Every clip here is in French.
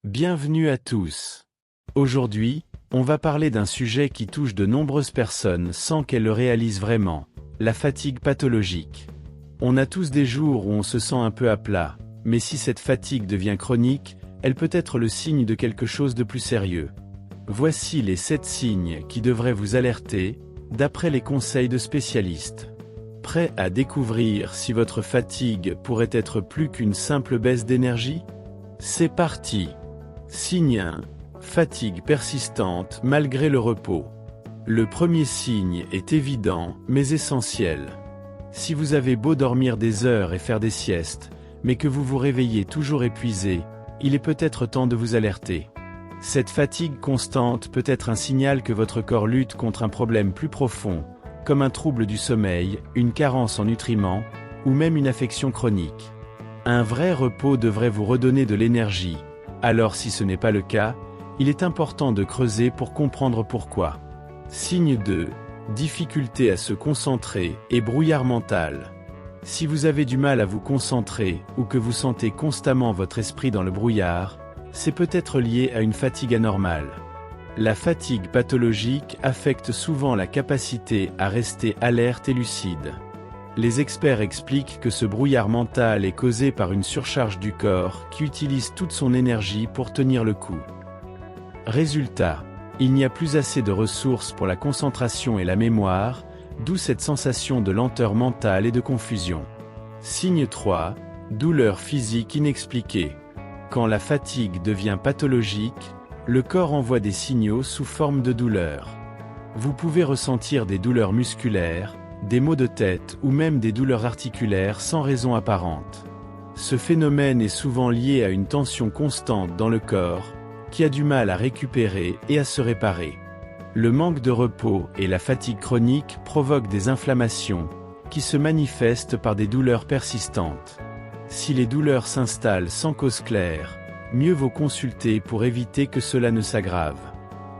Bienvenue à tous. Aujourd'hui, on va parler d'un sujet qui touche de nombreuses personnes sans qu'elles le réalisent vraiment, la fatigue pathologique. On a tous des jours où on se sent un peu à plat, mais si cette fatigue devient chronique, elle peut être le signe de quelque chose de plus sérieux. Voici les 7 signes qui devraient vous alerter, d'après les conseils de spécialistes. Prêt à découvrir si votre fatigue pourrait être plus qu'une simple baisse d'énergie? C'est parti! Signe 1. Fatigue persistante malgré le repos. Le premier signe est évident, mais essentiel. Si vous avez beau dormir des heures et faire des siestes, mais que vous vous réveillez toujours épuisé, il est peut-être temps de vous alerter. Cette fatigue constante peut être un signal que votre corps lutte contre un problème plus profond, comme un trouble du sommeil, une carence en nutriments, ou même une affection chronique. Un vrai repos devrait vous redonner de l'énergie. Alors si ce n'est pas le cas, il est important de creuser pour comprendre pourquoi. Signe 2. Difficulté à se concentrer et brouillard mental. Si vous avez du mal à vous concentrer ou que vous sentez constamment votre esprit dans le brouillard, c'est peut-être lié à une fatigue anormale. La fatigue pathologique affecte souvent la capacité à rester alerte et lucide. Les experts expliquent que ce brouillard mental est causé par une surcharge du corps qui utilise toute son énergie pour tenir le coup. Résultat, il n'y a plus assez de ressources pour la concentration et la mémoire, d'où cette sensation de lenteur mentale et de confusion. Signe 3. Douleur physique inexpliquée. Quand la fatigue devient pathologique, le corps envoie des signaux sous forme de douleur. Vous pouvez ressentir des douleurs musculaires, des maux de tête ou même des douleurs articulaires sans raison apparente. Ce phénomène est souvent lié à une tension constante dans le corps, qui a du mal à récupérer et à se réparer. Le manque de repos et la fatigue chronique provoquent des inflammations, qui se manifestent par des douleurs persistantes. Si les douleurs s'installent sans cause claire, mieux vaut consulter pour éviter que cela ne s'aggrave.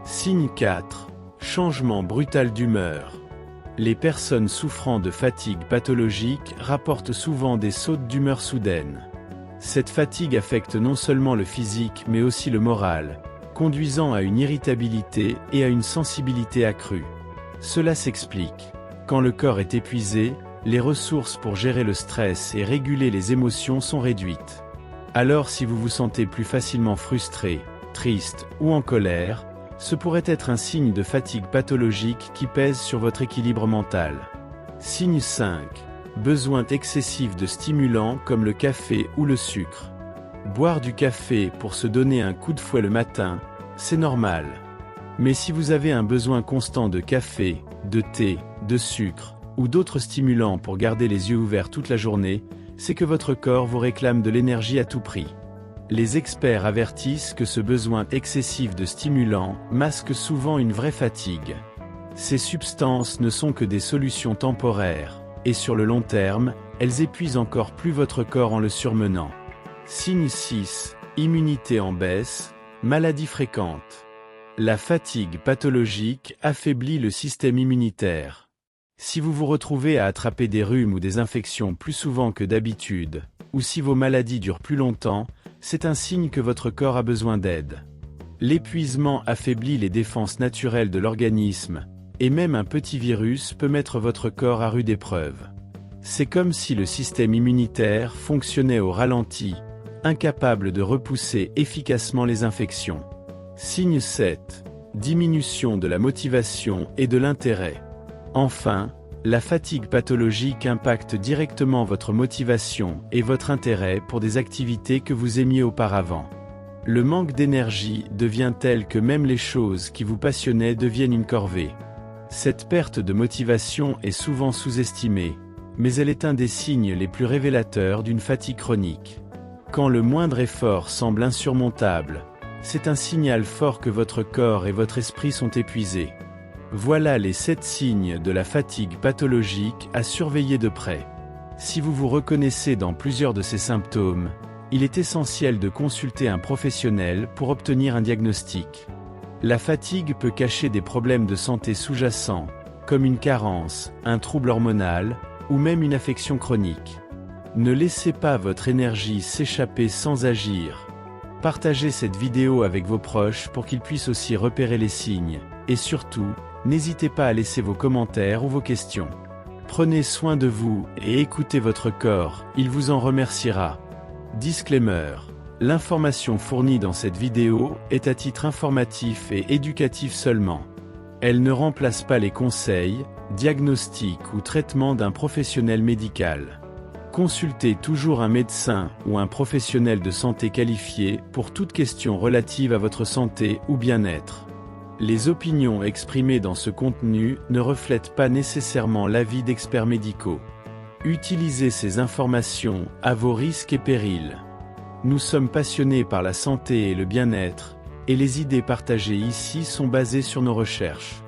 Signe 4. Changement brutal d'humeur. Les personnes souffrant de fatigue pathologique rapportent souvent des sautes d'humeur soudaines. Cette fatigue affecte non seulement le physique mais aussi le moral, conduisant à une irritabilité et à une sensibilité accrue. Cela s'explique. Quand le corps est épuisé, les ressources pour gérer le stress et réguler les émotions sont réduites. Alors si vous vous sentez plus facilement frustré, triste ou en colère, ce pourrait être un signe de fatigue pathologique qui pèse sur votre équilibre mental. Signe 5. Besoin excessif de stimulants comme le café ou le sucre. Boire du café pour se donner un coup de fouet le matin, c'est normal. Mais si vous avez un besoin constant de café, de thé, de sucre, ou d'autres stimulants pour garder les yeux ouverts toute la journée, c'est que votre corps vous réclame de l'énergie à tout prix. Les experts avertissent que ce besoin excessif de stimulants masque souvent une vraie fatigue. Ces substances ne sont que des solutions temporaires, et sur le long terme, elles épuisent encore plus votre corps en le surmenant. Signe 6. Immunité en baisse, maladie fréquente. La fatigue pathologique affaiblit le système immunitaire. Si vous vous retrouvez à attraper des rhumes ou des infections plus souvent que d'habitude, ou si vos maladies durent plus longtemps, c'est un signe que votre corps a besoin d'aide. L'épuisement affaiblit les défenses naturelles de l'organisme, et même un petit virus peut mettre votre corps à rude épreuve. C'est comme si le système immunitaire fonctionnait au ralenti, incapable de repousser efficacement les infections. Signe 7. Diminution de la motivation et de l'intérêt. Enfin, la fatigue pathologique impacte directement votre motivation et votre intérêt pour des activités que vous aimiez auparavant. Le manque d'énergie devient tel que même les choses qui vous passionnaient deviennent une corvée. Cette perte de motivation est souvent sous-estimée, mais elle est un des signes les plus révélateurs d'une fatigue chronique. Quand le moindre effort semble insurmontable, c'est un signal fort que votre corps et votre esprit sont épuisés. Voilà les 7 signes de la fatigue pathologique à surveiller de près. Si vous vous reconnaissez dans plusieurs de ces symptômes, il est essentiel de consulter un professionnel pour obtenir un diagnostic. La fatigue peut cacher des problèmes de santé sous-jacents, comme une carence, un trouble hormonal, ou même une affection chronique. Ne laissez pas votre énergie s'échapper sans agir. Partagez cette vidéo avec vos proches pour qu'ils puissent aussi repérer les signes, et surtout, n'hésitez pas à laisser vos commentaires ou vos questions. Prenez soin de vous et écoutez votre corps, il vous en remerciera. Disclaimer. L'information fournie dans cette vidéo est à titre informatif et éducatif seulement. Elle ne remplace pas les conseils, diagnostics ou traitements d'un professionnel médical. Consultez toujours un médecin ou un professionnel de santé qualifié pour toute question relative à votre santé ou bien-être. Les opinions exprimées dans ce contenu ne reflètent pas nécessairement l'avis d'experts médicaux. Utilisez ces informations à vos risques et périls. Nous sommes passionnés par la santé et le bien-être, et les idées partagées ici sont basées sur nos recherches.